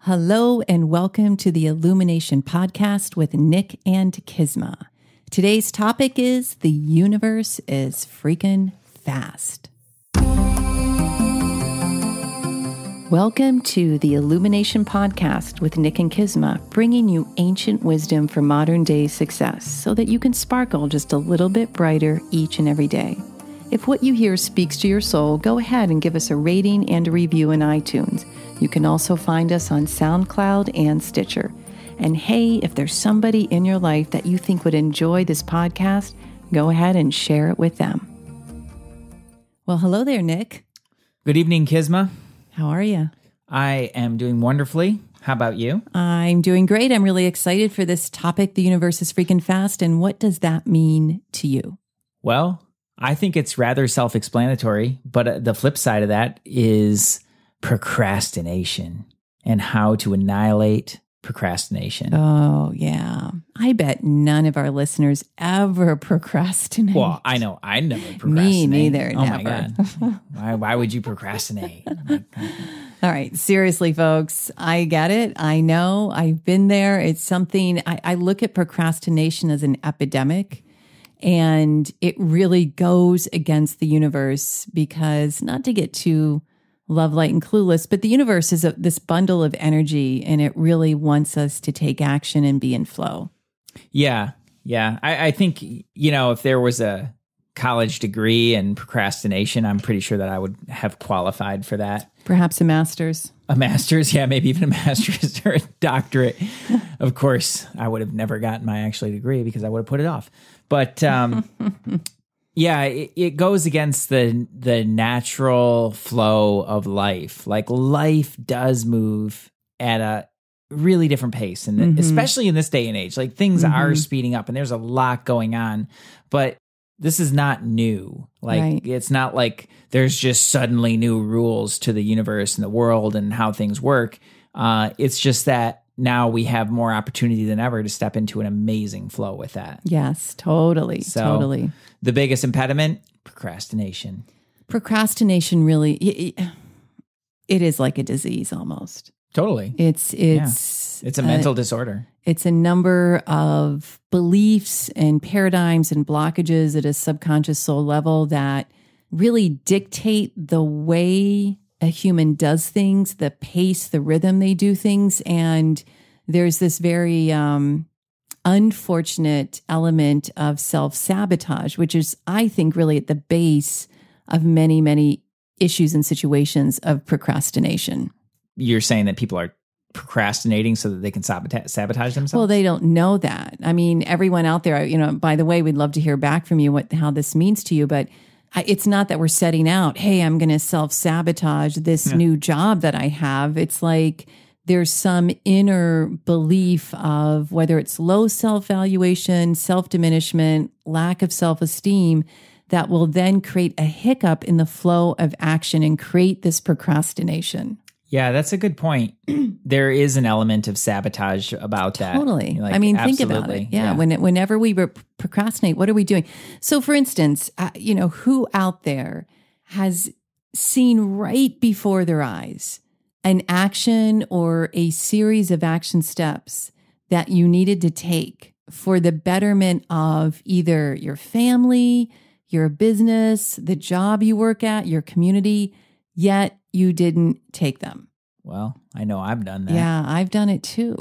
Hello and welcome to the Illumination Podcast with Nick and Kisma. Today's topic is the universe is freaking fast. Welcome to the Illumination Podcast with Nick and Kisma, bringing you ancient wisdom for modern day success so that you can sparkle just a little bit brighter each and every day. If what you hear speaks to your soul, go ahead and give us a rating and a review in iTunes. You can also find us on SoundCloud and Stitcher. And hey, if there's somebody in your life that you think would enjoy this podcast, go ahead and share it with them. Well, hello there, Nick. Good evening, Kisma. How are you? I am doing wonderfully. How about you? I'm doing great. I'm really excited for this topic. The universe is freaking fast. And what does that mean to you? Well, I think it's rather self-explanatory, but the flip side of that is procrastination and how to annihilate procrastination. Oh, yeah. I bet none of our listeners ever procrastinate. Well, I know I never procrastinate. Me neither. Oh, never. my God. Why would you procrastinate? Oh my God. All right. Seriously, folks, I get it. I know. I've been there. It's something, I look at procrastination as an epidemic. And it really goes against the universe because, not to get too love, light, and clueless, but the universe is this bundle of energy, and it really wants us to take action and be in flow. Yeah. I think, if there was a college degree in procrastination, I'm pretty sure that I would have qualified for that. Perhaps a master's. A master's, yeah, maybe even a master's or a doctorate. Of course, I would have never gotten my degree because I would have put it off. But yeah, it goes against the natural flow of life. Like life does move at a really different pace, and especially in this day and age, like things are speeding up, and there's a lot going on. But this is not new. Like It's not like there's just suddenly new rules to the universe and the world and how things work. It's just that now we have more opportunity than ever to step into an amazing flow with that. Yes, totally. The biggest impediment, procrastination. Procrastination really, it is like a disease almost. Totally. It's a mental disorder. It's a number of beliefs and paradigms and blockages at a subconscious soul level that really dictate the way a human does things, the pace, the rhythm they do things. And there's this very unfortunate element of self-sabotage, which is, I think, really at the base of many, many issues and situations of procrastination. You're saying that people are procrastinating so that they can sabotage themselves? Well, they don't know that. I mean, everyone out there, by the way, we'd love to hear back from you how this means to you, but it's not that we're setting out, hey, I'm going to self-sabotage this new job that I have. It's like there's some inner belief of whether it's low self-valuation, self-diminishment, lack of self-esteem that will then create a hiccup in the flow of action and create this procrastination. Yeah, that's a good point. There is an element of sabotage about that. Totally. Think about it. Yeah. Whenever we procrastinate, what are we doing? So for instance, who out there has seen right before their eyes an action or a series of action steps that you needed to take for the betterment of either your family, your business, the job you work at, your community, yet you didn't take them? Well, I know I've done that. Yeah, I've done it too.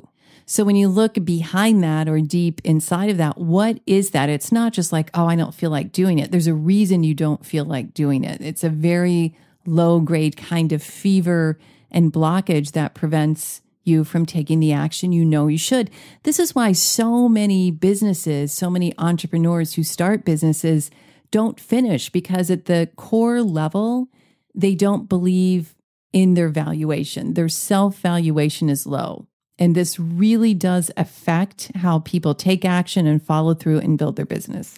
So when you look behind that or deep inside of that, what is that? It's not just like, oh, I don't feel like doing it. There's a reason you don't feel like doing it. It's a very low grade kind of fever and blockage that prevents you from taking the action you should. This is why so many businesses, so many entrepreneurs who start businesses don't finish, because at the core level, they don't believe in their valuation. Their self-valuation is low. And this really does affect how people take action and follow through and build their business.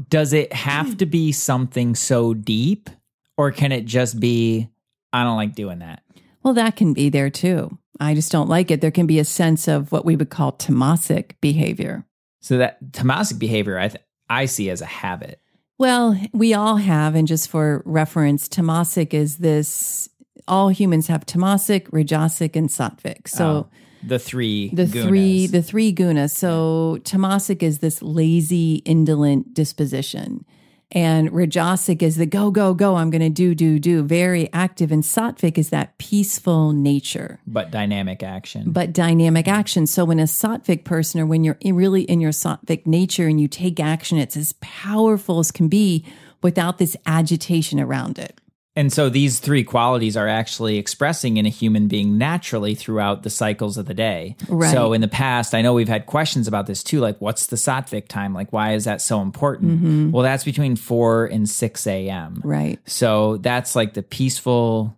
Does it have to be something so deep, or can it just be, I don't like doing that? Well, that can be there too. I just don't like it. There can be a sense of what we would call tamasic behavior. So that tamasic behavior, I see as a habit. Well, we all have, and just for reference, tamasic is this all humans have tamasic, rajasic, and sattvic. So the three the gunas. three gunas. So tamasic is this lazy, indolent disposition. And rajasic is the go, go, go, I'm going to do, very active. And sattvic is that peaceful nature. But dynamic action. So when a sattvic person, or when you're really in your sattvic nature and you take action, it's as powerful as can be without this agitation around it. And so these three qualities are actually expressing in a human being naturally throughout the cycles of the day. Right. So in the past, I know we've had questions about this too, like what's the sattvic time? Like why is that so important? Well, that's between 4 and 6 a.m. Right. So that's like the peaceful,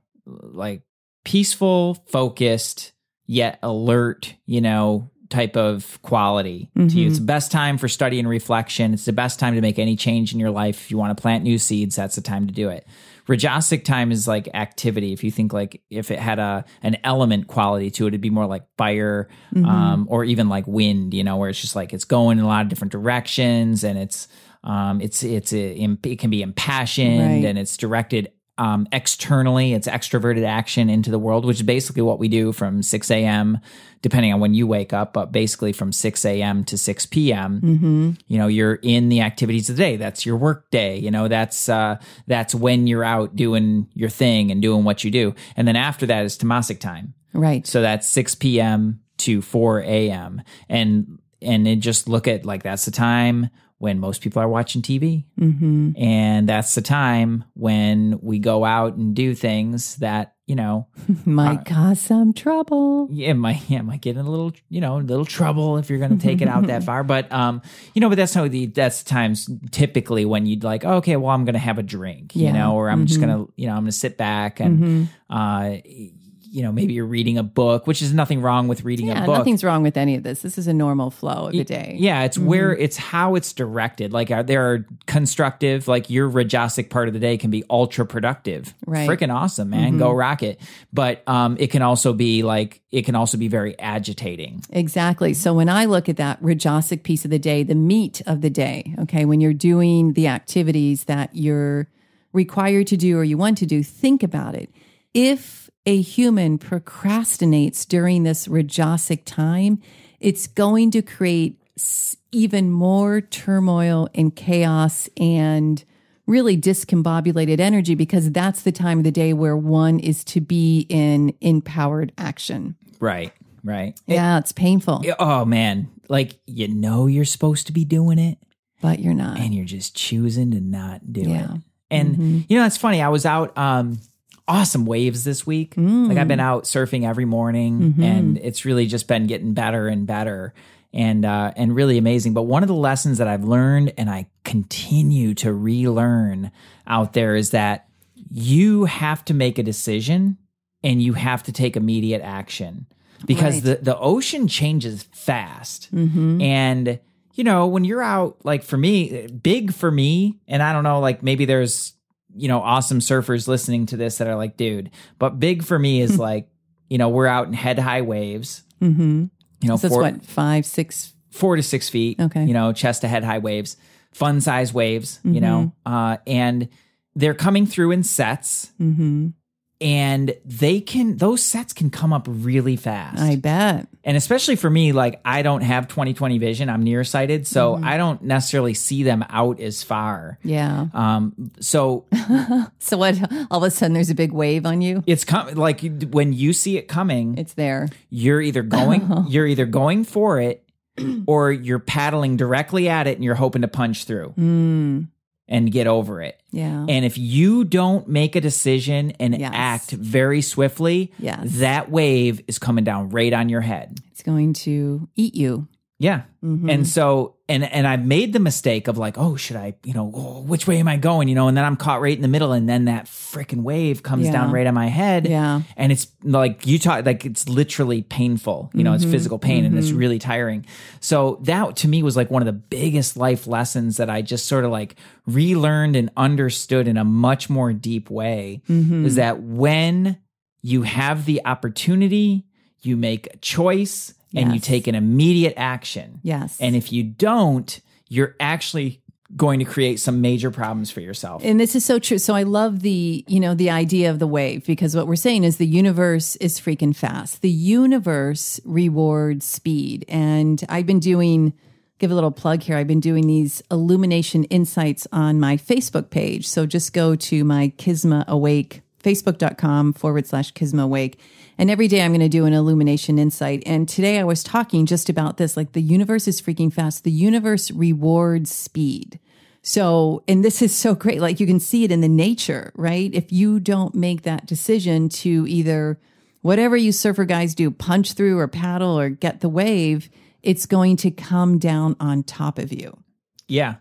focused, yet alert, type of quality to you. It's the best time for study and reflection. It's the best time to make any change in your life. If you want to plant new seeds, that's the time to do it. Rajasic time is like activity. If you think like if it had an element quality to it, it'd be more like fire, or even like wind, where it's just like it's going in a lot of different directions, and it can be impassioned, right. and it's directed externally. It's extroverted action into the world, which is basically what we do from 6 a.m., depending on when you wake up, but basically from 6 a.m. to 6 p.m., you're in the activities of the day. That's your work day. That's when you're out doing your thing and doing what you do. And then after that is tamasic time. Right. So that's 6 p.m. to 4 a.m. And it just look at like, that's the time when most people are watching TV. And that's the time when we go out and do things that, might cause some trouble. It might get in a little trouble if you're going to take it out that far. But, but that's times typically when you'd like, oh, okay, well, I'm going to have a drink, or I'm just going to, I'm going to sit back and, maybe you're reading a book, which is nothing wrong with reading a book. Nothing's wrong with any of this. This is a normal flow of the day. Yeah, it's where it's how it's directed. Like there are constructive, like your rajasic part of the day can be ultra productive. Right. Freaking awesome, man. Go rock it. But it can also be very agitating. Exactly. So when I look at that rajasic piece of the day, the meat of the day, okay, when you're doing the activities that you're required to do or you want to do, think about it. If a human procrastinates during this rajasic time, it's going to create even more turmoil and chaos and really discombobulated energy, because that's the time of the day where one is to be in empowered action. Right. Yeah, it's painful. Oh, man. Like, you're supposed to be doing it, but you're not. And you're just choosing to not do it. Yeah. And, it's funny. I was out... awesome waves this week. Like I've been out surfing every morning and it's really just been getting better and better and really amazing. But one of the lessons that I've learned and I continue to relearn out there is that you have to make a decision and you have to take immediate action because the ocean changes fast. And, when you're out, like for me, big for me, and I don't know, like maybe there's, awesome surfers listening to this that are like, dude, but big for me is like, we're out in head high waves, so that's what, 5, 6, 4 to 6 feet, okay. Chest to head high waves, fun size waves, and they're coming through in sets and those sets can come up really fast. I bet. And especially for me, like I don't have 20/20 vision. I'm nearsighted. So I don't necessarily see them out as far. Yeah. So what, all of a sudden there's a big wave on you? It's like when you see it coming, it's there. You're either going for it or you're paddling directly at it and you're hoping to punch through. And get over it. Yeah. And if you don't make a decision and act very swiftly, that wave is coming down right on your head. It's going to eat you. Yeah. And so, and I've made the mistake of like, oh, should I, which way am I going? And then I'm caught right in the middle and then that freaking wave comes down right on my head. Yeah. And it's like, it's literally painful, it's physical pain and it's really tiring. So that to me was like one of the biggest life lessons that I just sort of like relearned and understood in a much more deep way is that when you have the opportunity, you make a choice and you take an immediate action. Yes. And if you don't, you're actually going to create some major problems for yourself. And this is so true. So I love the idea of the wave, because what we're saying is the universe is freaking fast. The universe rewards speed. And I've been give a little plug here. I've been doing these illumination insights on my Facebook page. So just go to my Kisma Awake, facebook.com/Kisma Awake. And every day I'm going to do an illumination insight. And today I was talking just about this, like the universe is freaking fast. The universe rewards speed. So, and this is so great. Like you can see it in the nature, right? If you don't make that decision to either, whatever you surfer guys do, punch through or paddle or get the wave, it's going to come down on top of you. Yeah.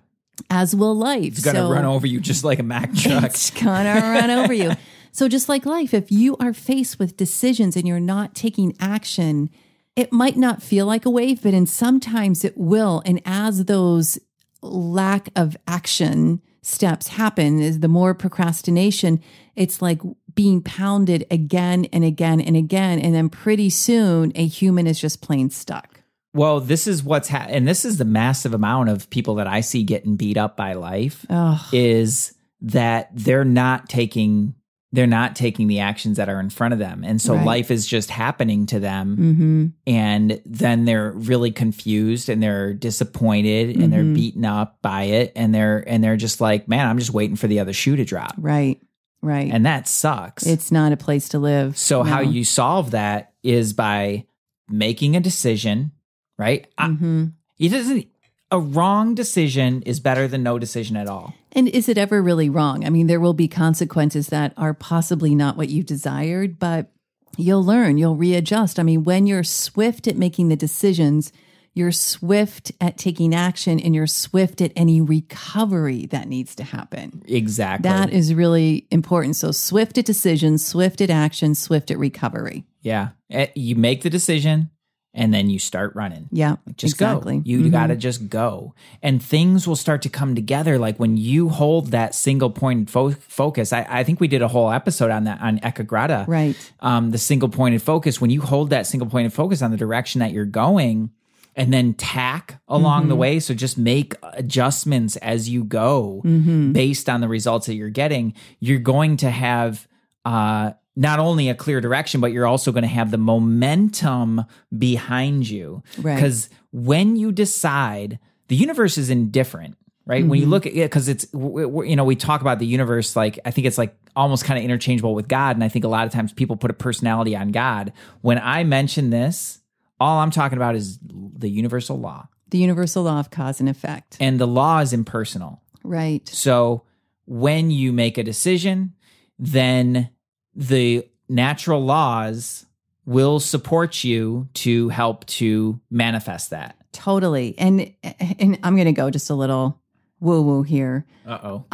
As will life. It's going to run over you just like a Mack truck. It's going to run over you. So just like life, if you are faced with decisions and you're not taking action, it might not feel like a wave, but sometimes it will. And as those lack of action steps happen, is the more procrastination, it's like being pounded again and again and again. And then pretty soon a human is just plain stuck. Well, this is what's and this is the massive amount of people that I see getting beat up by life is that they're not taking the actions that are in front of them. And so life is just happening to them. And then they're really confused and they're disappointed and they're beaten up by it. And they're just like, man, I'm just waiting for the other shoe to drop. Right. And that sucks. It's not a place to live. So how you solve that is by making a decision, right? A wrong decision is better than no decision at all. And is it ever really wrong? I mean, there will be consequences that are possibly not what you desired, but you'll learn, you'll readjust. I mean, when you're swift at making the decisions, you're swift at taking action, and you're swift at any recovery that needs to happen. Exactly. That is really important. So swift at decisions, swift at action, swift at recovery. Yeah. You make the decision, and then you start running. Yeah, just exactly. Go. You got to just go. And things will start to come together. Like when you hold that single pointed focus, I think we did a whole episode on that, on INK038. Right. The single pointed focus, when you hold that single pointed focus on the direction that you're going and then tack along the way. So just make adjustments as you go based on the results that you're getting. You're going to have, not only a clear direction, but you're also going to have the momentum behind you. Right. Because when you decide, the universe is indifferent, right? When you look at it, because it's, we talk about the universe, like, I think it's like almost kind of interchangeable with God. And I think a lot of times people put a personality on God. When I mention this, all I'm talking about is the universal law. The universal law of cause and effect. And the law is impersonal. Right. So when you make a decision, then the natural laws will support you to help to manifest that. Totally. And I'm going to go just a little woo-woo here. Uh-oh.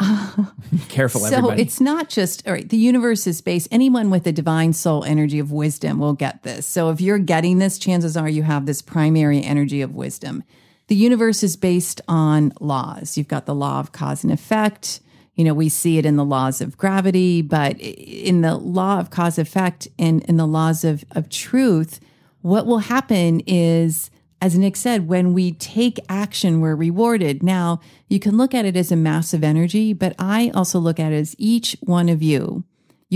Careful, so everybody. It's not just, all right, the universe is based, anyone with the divine soul energy of wisdom will get this. So if you're getting this, chances are you have this primary energy of wisdom. The universe is based on laws. You've got the law of cause and effect. We see it in the laws of gravity, but in the law of cause effect and in the laws of truth, what will happen is, as Nick said, when we take action, we're rewarded. Now, you can look at it as a massive energy, but I also look at it as each one of you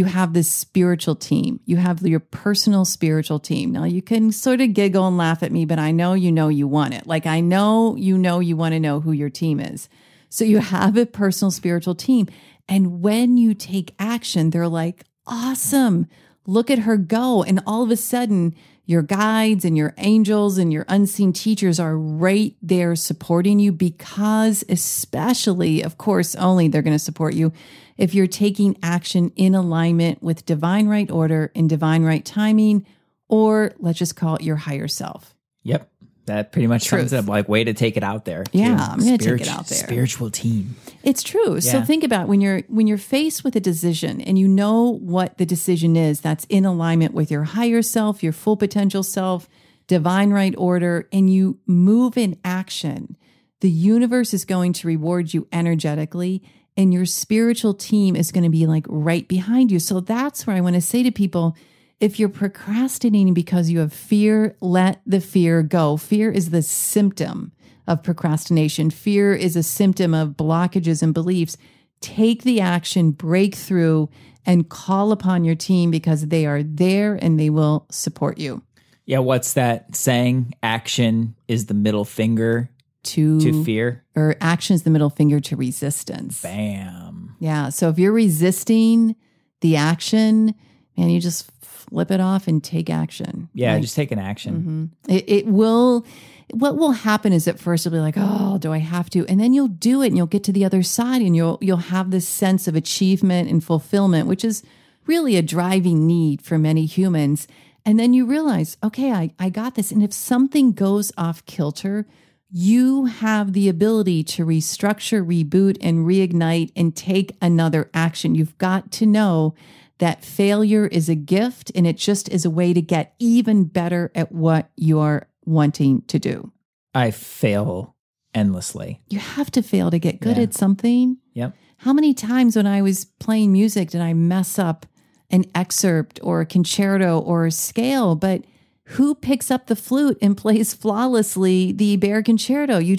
have this spiritual team. You have your personal spiritual team. Now, you can sort of giggle and laugh at me, but I know you want it. Like, I know you want to know who your team is. So you have a personal spiritual team. And when you take action, they're like, awesome, look at her go. And all of a sudden, your guides and your angels and your unseen teachers are right there supporting you, because especially, of course, only they're going to support you if you're taking action in alignment with divine right order and divine right timing, or let's just call it your higher self. Yep. That pretty much sums it up, like, way to take it out there. Yeah, I'm going to take it out there. Spiritual team. It's true. Yeah. So think about when you're faced with a decision and you know what the decision is, that's in alignment with your higher self, your full potential self, divine right order, and you move in action, the universe is going to reward you energetically, and your spiritual team is going to be like right behind you. So that's where I want to say to people, if you're procrastinating because you have fear, let the fear go. Fear is the symptom of procrastination. Fear is a symptom of blockages and beliefs. Take the action, break through, and call upon your team because they are there and they will support you. Yeah, what's that saying? Action is the middle finger to fear. Or action is the middle finger to resistance. Bam. Yeah, so if you're resisting the action, man, you just flip it off and take action. Yeah, just take an action. It will, what will happen is at first you'll be like, oh, do I have to? And then you'll do it and you'll get to the other side and you'll have this sense of achievement and fulfillment, which is really a driving need for many humans. And then you realize, okay, I got this. And if something goes off kilter, you have the ability to restructure, reboot, and reignite and take another action. You've got to know that failure is a gift and it just is a way to get even better at what you're wanting to do. I fail endlessly. You have to fail to get good at something. Yep. How many times when I was playing music did I mess up an excerpt or a concerto or a scale? But who picks up the flute and plays flawlessly the Bear Concerto? You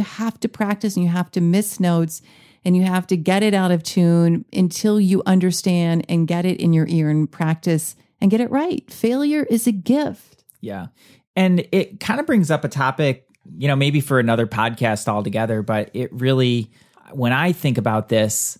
have to practice and you have to miss notes and you have to get it out of tune until you understand and get it in your ear and practice and get it right. Failure is a gift. Yeah. And it kind of brings up a topic, maybe for another podcast altogether, but it really, when I think about this,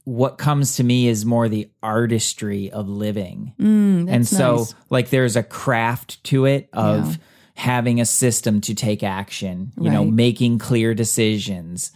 what comes to me is more the artistry of living. And so nice. Like there's a craft to it of having a system to take action, making clear decisions,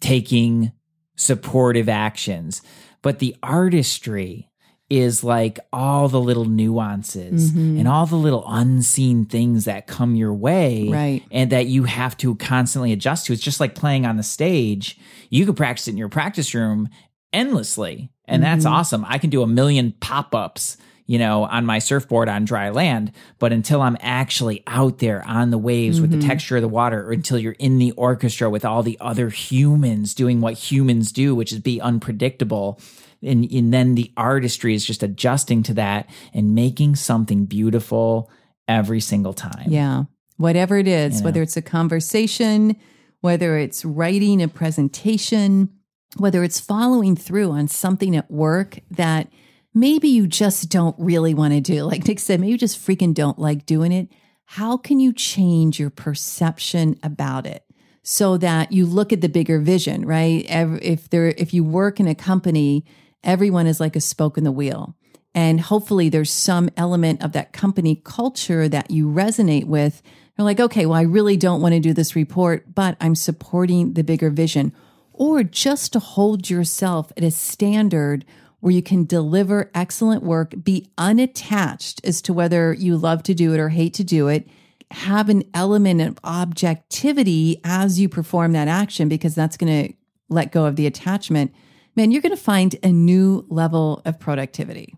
taking supportive actions. But the artistry is like all the little nuances and all the little unseen things that come your way and that you have to constantly adjust to. It's just like playing on the stage. You could practice it in your practice room endlessly. And that's awesome. I can do 1 million pop-ups, on my surfboard on dry land. But until I'm actually out there on the waves with the texture of the water, or until you're in the orchestra with all the other humans doing what humans do, which is be unpredictable. And then the artistry is just adjusting to that and making something beautiful every single time. Yeah. Whatever it is, whether it's a conversation, whether it's writing a presentation, whether it's following through on something at work that maybe you just don't really want to do. Like Nick said, maybe you just freaking don't like doing it. How can you change your perception about it so that you look at the bigger vision, right? If you work in a company, everyone is like a spoke in the wheel. And hopefully there's some element of that company culture that you resonate with. You're like, okay, well, I really don't want to do this report, but I'm supporting the bigger vision. Or just to hold yourself at a standard where you can deliver excellent work, be unattached as to whether you love to do it or hate to do it, have an element of objectivity as you perform that action, because that's going to let go of the attachment. Man, you're going to find a new level of productivity.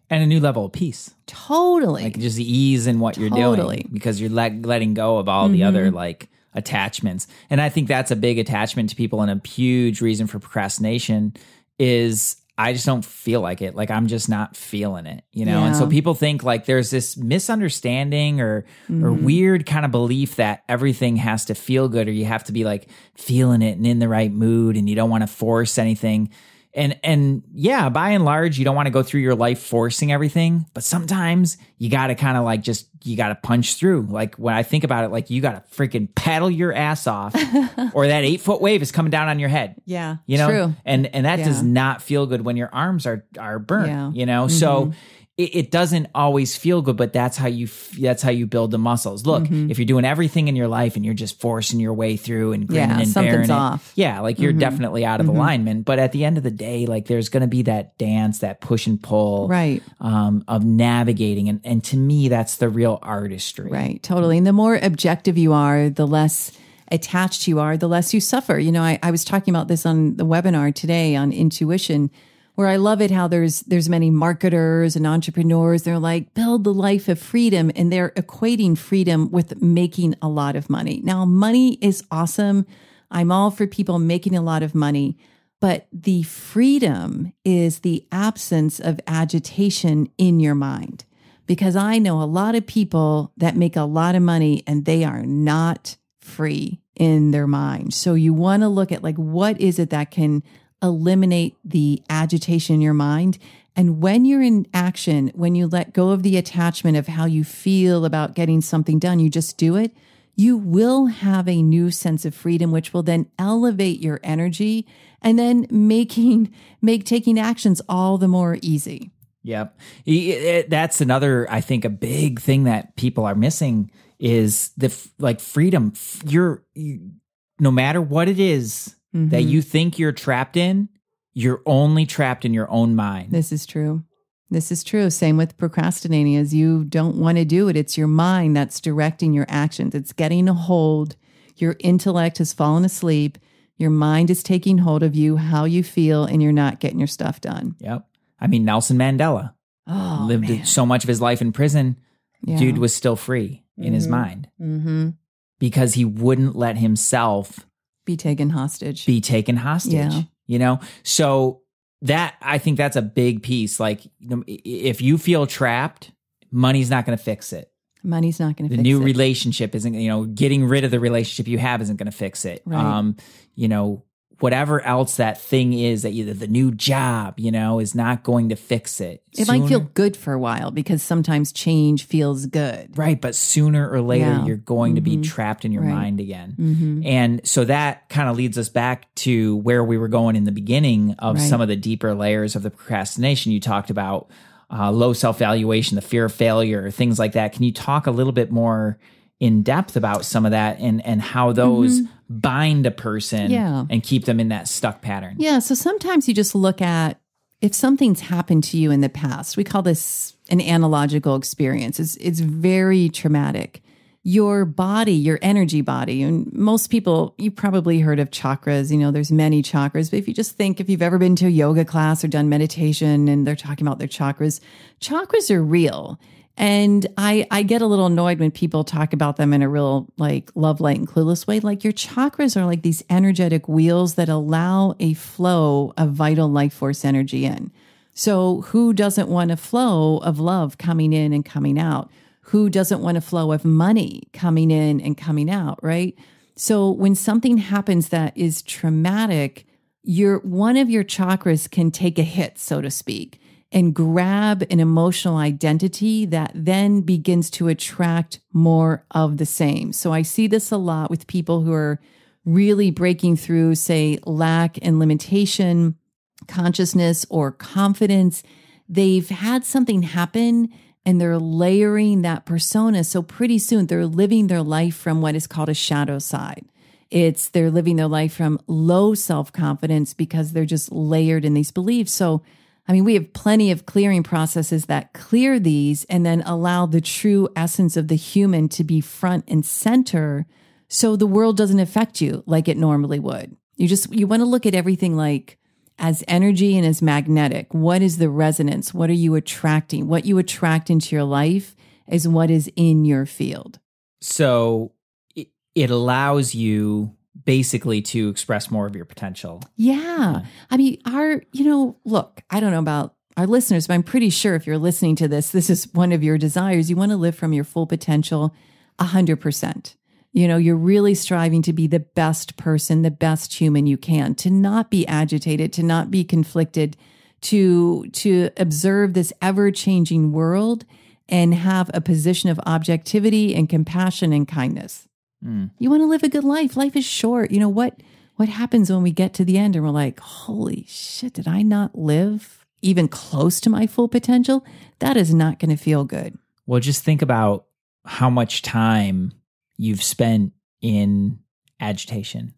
And a new level of peace. Totally. Like just the ease in what you're doing because you're letting go of all the other attachments. And I think that's a big attachment to people, and a huge reason for procrastination is I just don't feel like it. Like I'm just not feeling it, And so people think like there's this misunderstanding or weird kind of belief that everything has to feel good, or you have to be like feeling it and in the right mood, and you don't want to force anything. And yeah, by and large, you don't want to go through your life forcing everything, but sometimes you got to kind of like you got to punch through. Like when I think about it, like you got to freaking paddle your ass off or that 8-foot wave is coming down on your head. Yeah. True. And that does not feel good when your arms are burnt, So it doesn't always feel good, but that's how you build the muscles. Look, if you're doing everything in your life and you're just forcing your way through and grinning and bearing something's it, off. Yeah, like you're definitely out of alignment. But at the end of the day, like there's going to be that dance, that push and pull, of navigating, and to me, that's the real artistry. Right, totally. And the more objective you are, the less attached you are, the less you suffer. I was talking about this on the webinar today on intuition, where I love it how there's many marketers and entrepreneurs. They're like, build the life of freedom. And they're equating freedom with making a lot of money. Now, money is awesome. I'm all for people making a lot of money. But the freedom is the absence of agitation in your mind. Because I know a lot of people that make a lot of money and they are not free in their mind. So you want to look at like, what is it that can eliminate the agitation in your mind? And when you're in action, when you let go of the attachment of how you feel about getting something done, you just do it, you will have a new sense of freedom, which will then elevate your energy and then make taking actions all the more easy. Yep. That's another, I think, a big thing that people are missing is the freedom. No matter what it is that you think you're trapped in, you're only trapped in your own mind. This is true. This is true. Same with procrastinating, as you don't want to do it. It's your mind that's directing your actions. It's getting a hold. Your intellect has fallen asleep. Your mind is taking hold of you, how you feel, and you're not getting your stuff done. Yep. I mean, Nelson Mandela lived so much of his life in prison. Yeah. Dude was still free in his mind because he wouldn't let himself be taken hostage. Yeah. You know, so that, I think that's a big piece. Like, if you feel trapped, money's not going to fix it. Money's not going to fix it. The new relationship isn't, getting rid of the relationship you have isn't going to fix it. Right. Whatever else that thing is, that either the new job, is not going to fix it. It might feel good for a while because sometimes change feels good. Right. But sooner or later, you're going to be trapped in your mind again. And so that kind of leads us back to where we were going in the beginning of some of the deeper layers of the procrastination. You talked about low self-valuation, the fear of failure, things like that. Can you talk a little bit more in depth about some of that and how those bind a person and keep them in that stuck pattern? Yeah. So sometimes you just look at if something's happened to you in the past. We call this an analogical experience. It's very traumatic. Your body, your energy body, and most people, you probably heard of chakras. There's many chakras, but if you just think, if you've ever been to a yoga class or done meditation and they're talking about their chakras are real. And I get a little annoyed when people talk about them in a real love, light, and clueless way. Like, your chakras are like these energetic wheels that allow a flow of vital life force energy in. So who doesn't want a flow of love coming in and coming out? Who doesn't want a flow of money coming in and coming out, right? So when something happens that is traumatic, one of your chakras can take a hit, so to speak, and grab an emotional identity that then begins to attract more of the same. So I see this a lot with people who are really breaking through, say, lack and limitation, consciousness, or confidence. They've had something happen and they're layering that persona. So pretty soon they're living their life from what is called a shadow side. They're living their life from low self-confidence because they're just layered in these beliefs. So we have plenty of clearing processes that clear these and then allow the true essence of the human to be front and center so the world doesn't affect you like it normally would. You want to look at everything like as energy and as magnetic. What is the resonance? What are you attracting? What you attract into your life is what is in your field. So it allows you basically to express more of your potential. Yeah. Look, I don't know about our listeners, but I'm pretty sure if you're listening to this is one of your desires. You want to live from your full potential 100%. You're really striving to be the best person, the best human you can, to not be agitated, to not be conflicted, to observe this ever-changing world and have a position of objectivity and compassion and kindness. You want to live a good life. Life is short. What happens when we get to the end and we're like, holy shit, did I not live even close to my full potential? That is not going to feel good. Well, just think about how much time you've spent in agitation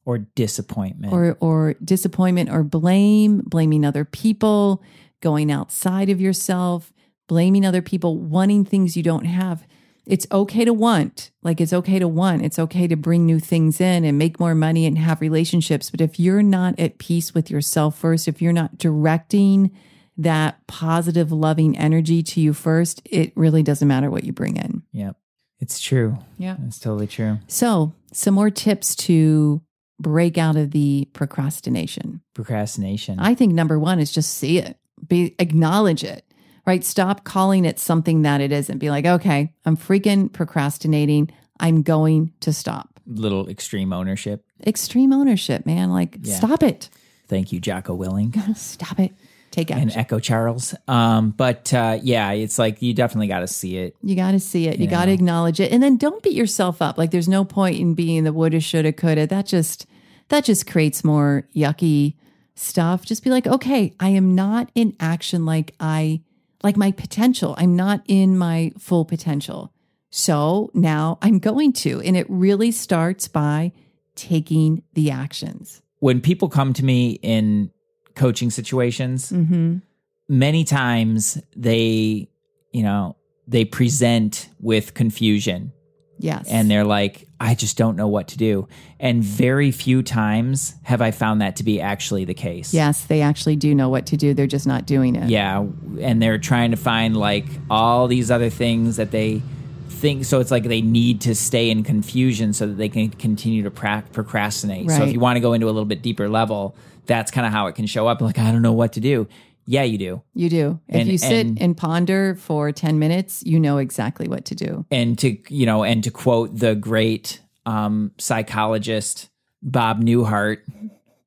or disappointment or disappointment or blaming other people, going outside of yourself, blaming other people, wanting things you don't have. It's okay to want. It's okay to want. It's okay to bring new things in and make more money and have relationships. But if you're not at peace with yourself first, if you're not directing that positive, loving energy to you first, it really doesn't matter what you bring in. Yep. It's true. Yeah. It's totally true. So some more tips to break out of the procrastination? Procrastination. I think number one is just see it, acknowledge it, right? Stop calling it something that it isn't. Be like, okay, I'm freaking procrastinating. I'm going to stop. Little extreme ownership. Extreme ownership, man. Like, stop it. Thank you, Jocko Willing. Stop it. Take action. And Echo Charles. Yeah, it's like you definitely got to see it. You got to see it. You got to acknowledge it. And then don't beat yourself up. Like there's no point in being the woulda, shoulda, coulda. That just creates more yucky stuff. Just be like, okay, I am not in action like my potential. I'm not in my full potential. So now I'm going to. And it really starts by taking the actions. When people come to me in coaching situations, many times they present with confusion. Yes. And they're like, I just don't know what to do. And very few times have I found that to be actually the case. Yes, they actually do know what to do. They're just not doing it. Yeah. And they're trying to find like all these other things that they think. So it's like they need to stay in confusion so that they can continue to procrastinate. Right. So if you want to go into a little bit deeper level, that's kind of how it can show up. Like, I don't know what to do. Yeah, you do. You do. If you sit and ponder for 10 minutes, you know exactly what to do. And to quote the great psychologist Bob Newhart,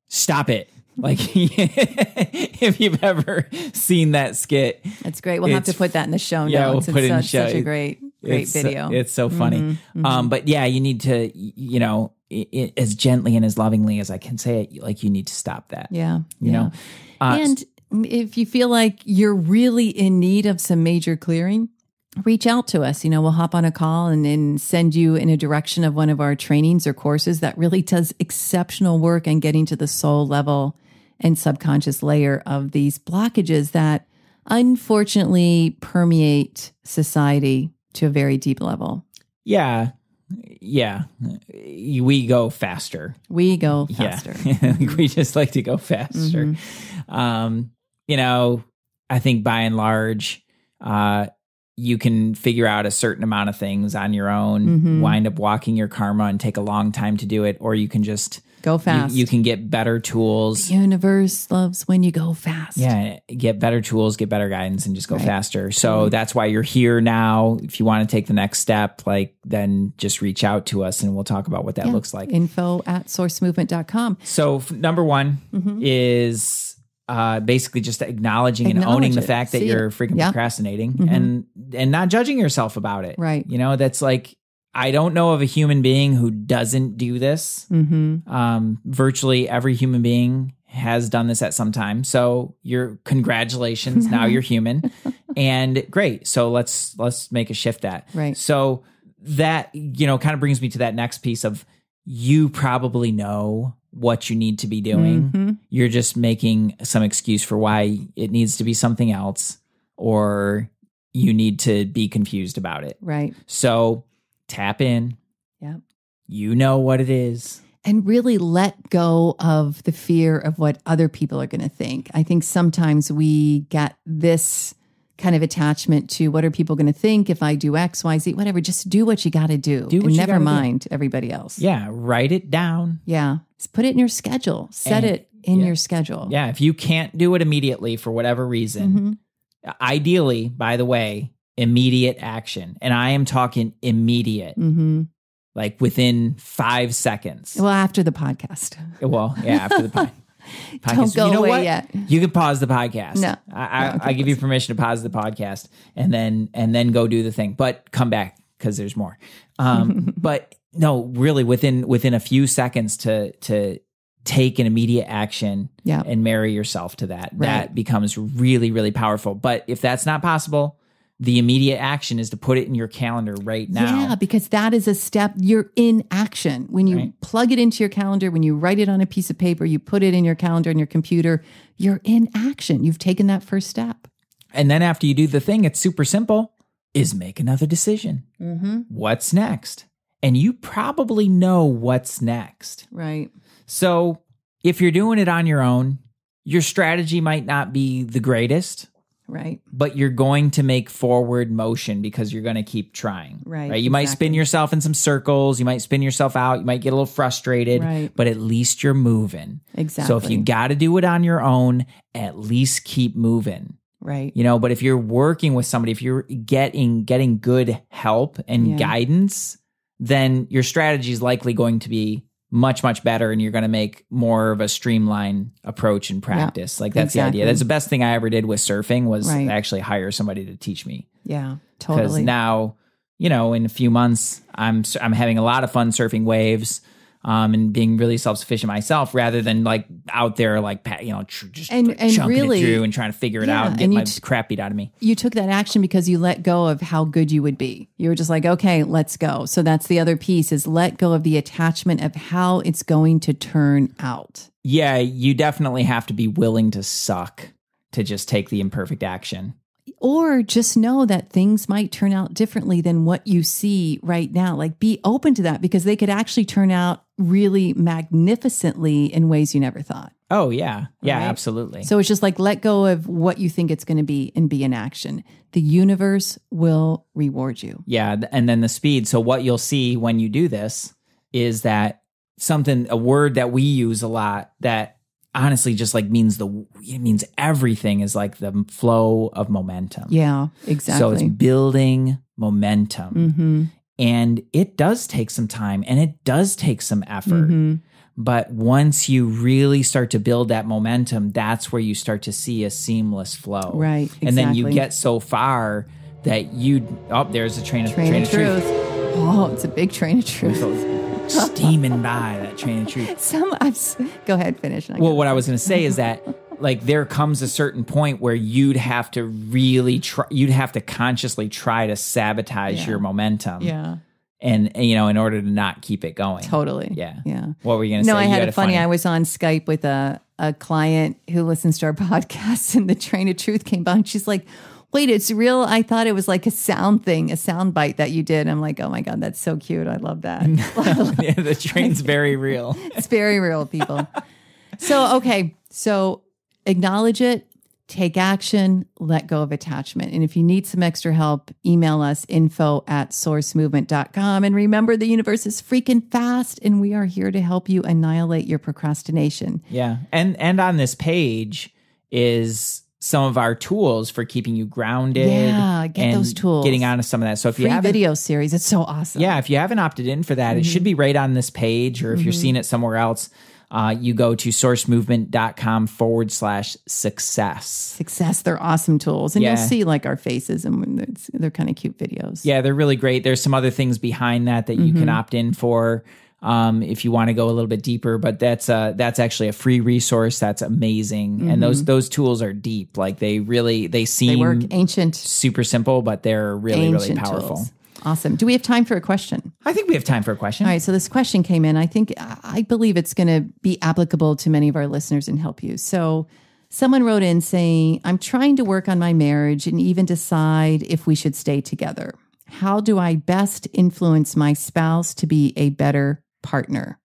stop it. Like, if you've ever seen that skit. That's greght. We'll have to put that in the show notes. Yeah, we'll put it in the show. Such a great video. It's so funny. But yeah, you need to, as gently and as lovingly as I can say it, like you need to stop that. Yeah. You know? And if you feel like you're really in need of some major clearing, reach out to us. We'll hop on a call and then send you in a direction of one of our trainings or courses that really does exceptional work in getting to the soul level and subconscious layer of these blockages that unfortunately permeate society to a very deep level. Yeah. Yeah. We go faster. We go faster. Yeah. We just like to go faster. I think by and large, you can figure out a certain amount of things on your own, wind up walking your karma and take a long time to do it, or you can just go fast. You can get better tools. The universe loves when you go fast. Yeah, get better tools, get better guidance, and just go faster. So that's why you're here now. If you want to take the next step, then just reach out to us and we'll talk about what that looks like. info@sourcemovement.com. So number one is basically just acknowledging and owning the fact that you're freaking procrastinating and not judging yourself about it. Right. That's like, I don't know of a human being who doesn't do this. Virtually every human being has done this at some time. So congratulations. Now you're human and great. So let's make a shift that. Right. So that, kind of brings me to that next piece of you probably know what you need to be doing. You're just making some excuse for why it needs to be something else, or you need to be confused about it. Right. So tap in. Yeah. You know what it is. And really let go of the fear of what other people are going to think. I think sometimes we get this kind of attachment to what are people going to think if I do X, Y, Z, whatever. Just do what you got to do. And never mind everybody else. Yeah. Write it down. Yeah. Just put it in your schedule. Set it in your schedule. Yeah. If you can't do it immediately for whatever reason, ideally, by the way, immediate action. And I am talking immediate, like within 5 seconds. Well, after the podcast. Well, yeah, after the podcast. Don't go away yet. You can pause the podcast. No, I give you permission to pause the podcast and then go do the thing, but come back because there's more. But no, really within a few seconds to take an immediate action and marry yourself to that. Right. That becomes really, really powerful. But if that's not possible, the immediate action is to put it in your calendar right now. Yeah, because that is a step. You're in action. When you plug it into your calendar, when you write it on a piece of paper, you put it in your calendar on your computer, you're in action. You've taken that first step. And then after you do the thing, it's super simple, is make another decision. What's next? And you probably know what's next. Right. So if you're doing it on your own, your strategy might not be the greatest. Right. but you're going to make forward motion because you're going to keep trying. Right. You might spin yourself in some circles. You might spin yourself out. You might get a little frustrated, Right. but at least you're moving. Exactly. So if you got to do it on your own, at least keep moving. Right. But if you're working with somebody, if you're getting good help and guidance, then your strategy is likely going to be much, much better, and you're going to make more of a streamlined approach and practice. Like that's the idea. That's the best thing I ever did with surfing was actually hire somebody to teach me. Yeah, totally. Because now, in a few months, I'm having a lot of fun surfing waves. And being really self-sufficient myself rather than like out there like just chunking really, it through and trying to figure it out and get my crap beat out of me. You took that action because you let go of how good you would be. You were just like, okay, let's go. So that's the other piece is let go of the attachment of how it's going to turn out. Yeah, you definitely have to be willing to suck to just take the imperfect action. Or just know that things might turn out differently than what you see right now. Like be open to that because they could actually turn out really magnificently in ways you never thought. Oh, yeah. Yeah, right? Absolutely. So it's just like let go of what you think it's going to be and be in action. The universe will reward you. Yeah. And then the speed. So what you'll see when you do this is that a word that we use a lot that honestly just like it means everything is like the flow of momentum. Yeah, exactly. So it's building momentum. Mm-hmm. And it does take some time and it does take some effort. Mm-hmm. But once you really start to build that momentum, that's where you start to see a seamless flow. Right, exactly. And then you get so far that there's a train of truth. Oh, it's a big train of truth. Steaming by that train of truth. Go ahead, finish. Well, what I was going to say is that like there comes a certain point where you'd have to really try, you'd have to consciously try to sabotage your momentum. Yeah. And in order to not keep it going. Totally. Yeah. Yeah. What were you going to say? No, I had a funny. I was on Skype with a client who listens to our podcast, and the train of truth came by, and she's like, wait, it's real? I thought it was like a sound thing, a sound bite that you did. I'm like, oh my God, that's so cute. I love that. Yeah, the train's very real. It's very real, people. So acknowledge it, take action, let go of attachment. And if you need some extra help, email us info@sourcemovement.com. And remember, the universe is freaking fast, and we are here to help you annihilate your procrastination. Yeah. And on this page is some of our tools for keeping you grounded. Yeah, get those tools. Getting onto some of that. So if you have video series, it's so awesome. Yeah, if you haven't opted in for that, it should be right on this page, or if you're seeing it somewhere else, you go to sourcemovement.com/success. Success, they're awesome tools. And you'll see like our faces, and they're kind of cute videos. Yeah, they're really great. There's some other things behind that you can opt in for. If you want to go a little bit deeper, but that's actually a free resource. That's amazing. And those tools are deep. Like they seem they work ancient, super simple, but they're really, really powerful. Tools. Awesome. Do we have time for a question? I think we have time for a question. All right. So this question came in. I believe it's going to be applicable to many of our listeners and help you. So someone wrote in saying, I'm trying to work on my marriage and even decide if we should stay together. How do I best influence my spouse to be a better partner?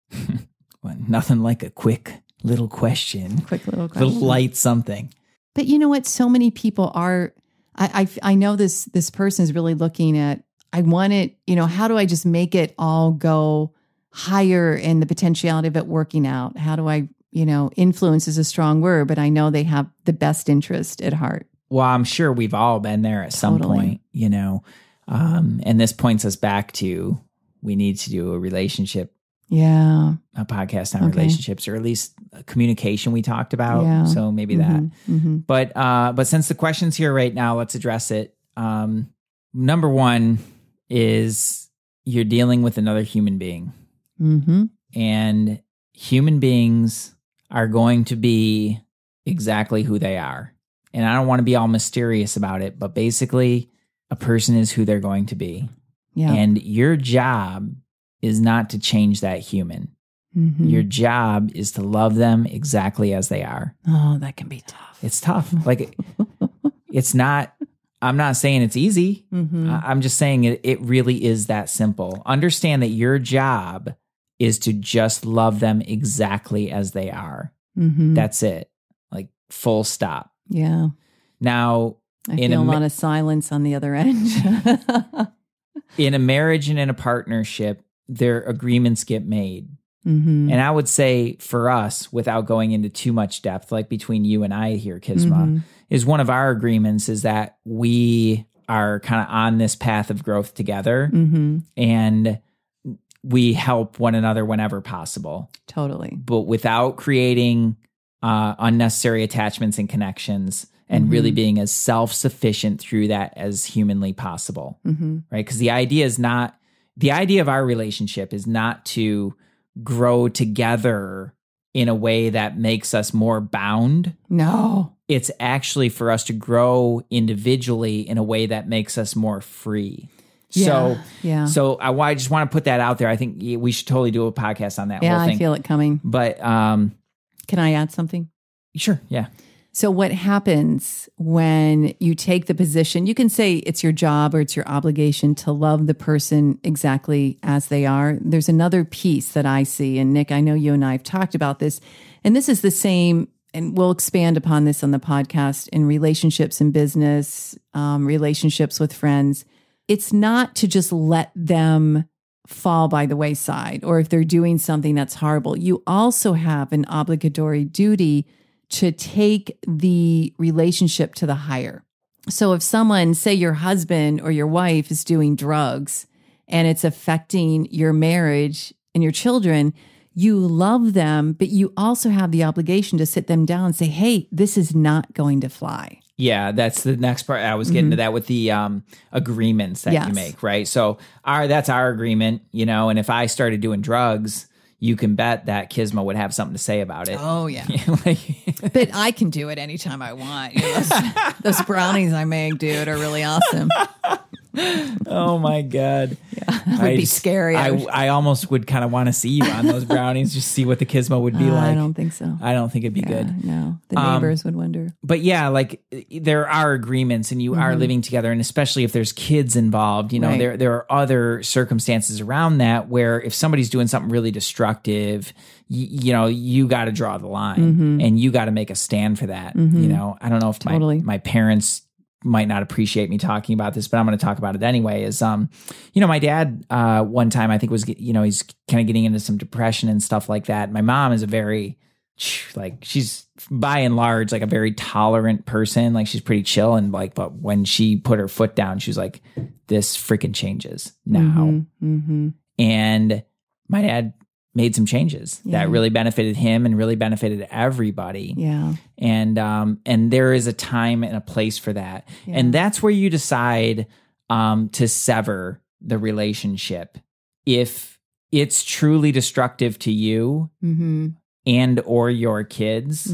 Well, nothing like a quick little question. Little light something. But you know what? So many people are, I know this person is really looking at, I want it, how do I just make it all go higher in the potentiality of it working out? How do I, influence is a strong word, but I know they have the best interest at heart. Well, I'm sure we've all been there at some point, and this points us back to, we need to do a relationship. Yeah. A podcast on relationships, or at least communication we talked about. Yeah. So maybe that. Mm-hmm. But since the question's here right now, let's address it. Number one is you're dealing with another human being. Mm-hmm. And human beings are going to be exactly who they are. And I don't want to be all mysterious about it, but basically a person is who they're going to be. Yeah. And your job is not to change that human. Mm-hmm. Your job is to love them exactly as they are. Oh, that can be tough. It's tough. Like it's not, I'm not saying it's easy. Mm-hmm. I'm just saying it really is that simple. Understand that your job is to just love them exactly as they are. Mm-hmm. That's it. Like full stop. Yeah. Now, I feel a lot of silence on the other end. In a marriage and in a partnership, their agreements get made. And I would say for us, without going into too much depth, like between you and I here, Kisma, is one of our agreements is that we are kind of on this path of growth together and we help one another whenever possible. Totally. But without creating unnecessary attachments and connections and really being as self-sufficient through that as humanly possible. Right? Because the idea of our relationship is not to grow together in a way that makes us more bound. No. It's actually for us to grow individually in a way that makes us more free. So I just want to put that out there. I think we should totally do a podcast on that whole thing. I feel it coming. But can I add something? Sure, yeah. So what happens when you take the position, you can say it's your job or it's your obligation to love the person exactly as they are. There's another piece that I see, and Nick, I know you and I have talked about this, and this is the same, and we'll expand upon this on the podcast in relationships and business, relationships with friends. It's not to just let them fall by the wayside, or if they're doing something that's horrible. You also have an obligatory duty to take the relationship to the higher. So if someone, say your husband or your wife is doing drugs and it's affecting your marriage and your children, you love them, but you also have the obligation to sit them down and say, hey, this is not going to fly. Yeah, that's the next part. I was getting to that with the agreements that you make, right? So that's our agreement, and if I started doing drugs, you can bet that Kisma would have something to say about it. Oh, yeah. But I can do it anytime I want. Those brownies I make, dude, are really awesome. Oh, my God. Yeah, it would be scary. I almost would kind of want to see you on those brownies, just see what the Kisma would be like. I don't think so. I don't think it'd be good. No, the neighbors would wonder. But yeah, like there are agreements and you are living together, and especially if there's kids involved, there are other circumstances around that where if somebody's doing something really destructive, you got to draw the line and you got to make a stand for that. I don't know if my parents might not appreciate me talking about this, but I'm going to talk about it anyway. Is my dad one time I think was he's kind of getting into some depression and stuff like that. My mom is a very she's by and large like a very tolerant person. Like she's pretty chill and but when she put her foot down, she was like, "This freaking changes now." And my dad made some changes that really benefited him and really benefited everybody. Yeah. And there is a time and a place for that. Yeah. And that's where you decide to sever the relationship. If it's truly destructive to you and or your kids,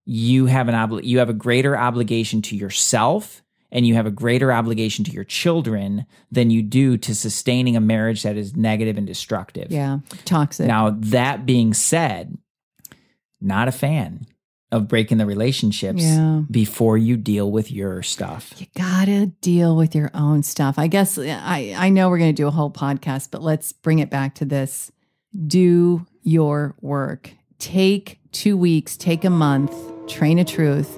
you have a greater obligation to yourself and you have a greater obligation to your children than you do to sustaining a marriage that is negative and destructive. Yeah, toxic. Now, that being said, not a fan of breaking the relationships before you deal with your stuff. You gotta deal with your own stuff. I guess I know we're going to do a whole podcast, but let's bring it back to this. Do your work. Take 2 weeks, take a month, train a truth,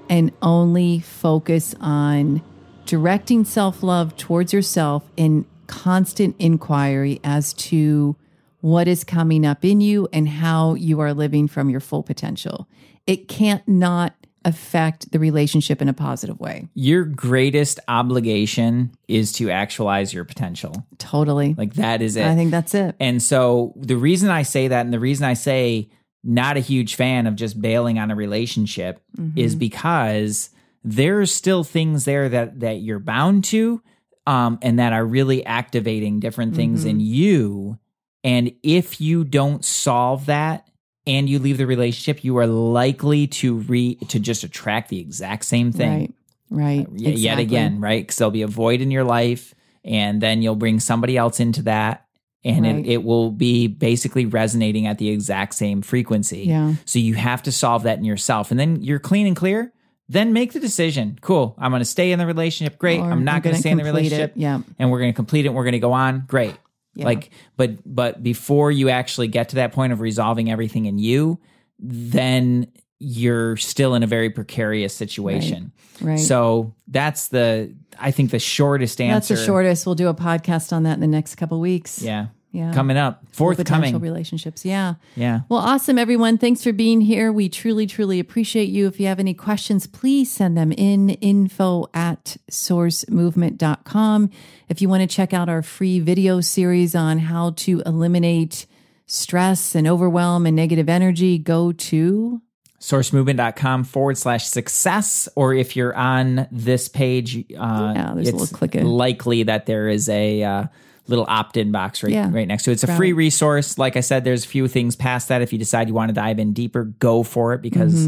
and only focus on directing self-love towards yourself in constant inquiry as to what is coming up in you and how you are living from your full potential. It can't not affect the relationship in a positive way. Your greatest obligation is to actualize your potential. Totally. Like that is it. I think that's it. And so the reason I say that and the reason I say not a huge fan of just bailing on a relationship is because there's still things there that you're bound to and that are really activating different things in you. And if you don't solve that and you leave the relationship, you are likely to just attract the exact same thing. Right. Exactly. Yet again, right? Because there'll be a void in your life and then you'll bring somebody else into that. And it will be basically resonating at the exact same frequency. Yeah. So you have to solve that in yourself. And then you're clean and clear. Then make the decision. Cool. I'm going to stay in the relationship. Great. Or I'm not going to stay in the relationship. Yeah. And we're going to complete it. And we're going to go on. Great. Yeah. But before you actually get to that point of resolving everything in you, then you're still in a very precarious situation. Right. So that's I think the shortest answer. That's the shortest. We'll do a podcast on that in the next couple of weeks. Yeah. Yeah. Coming up. Forthcoming. Potential relationships. Yeah. Yeah. Well, awesome, everyone. Thanks for being here. We truly, truly appreciate you. If you have any questions, please send them in info@sourcemovement.com. If you want to check out our free video series on how to eliminate stress and overwhelm and negative energy, go to sourcemovement.com/success. Or if you're on this page, there's a little click in. Likely that there is a little opt-in box right next to it. It's a free resource. Like I said, there's a few things past that. If you decide you want to dive in deeper, go for it, because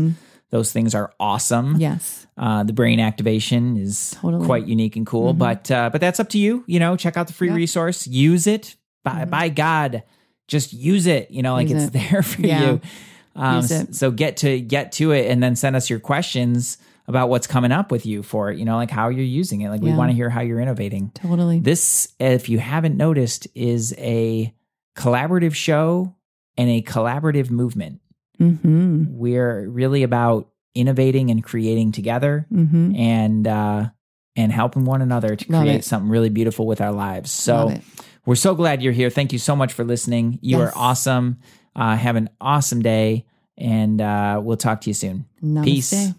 those things are awesome. Yes. The brain activation is quite unique and cool, but that's up to you. Check out the free resource, use it. By God, just use it. It's there for you. Use it. So get to it, and then send us your questions about what's coming up with you for it, like how you're using it. We want to hear how you're innovating. Totally. This, if you haven't noticed, is a collaborative show and a collaborative movement. We're really about innovating and creating together, and helping one another to create something really beautiful with our lives. So we're so glad you're here. Thank you so much for listening. You are awesome. Have an awesome day, and we'll talk to you soon. Namaste. Peace.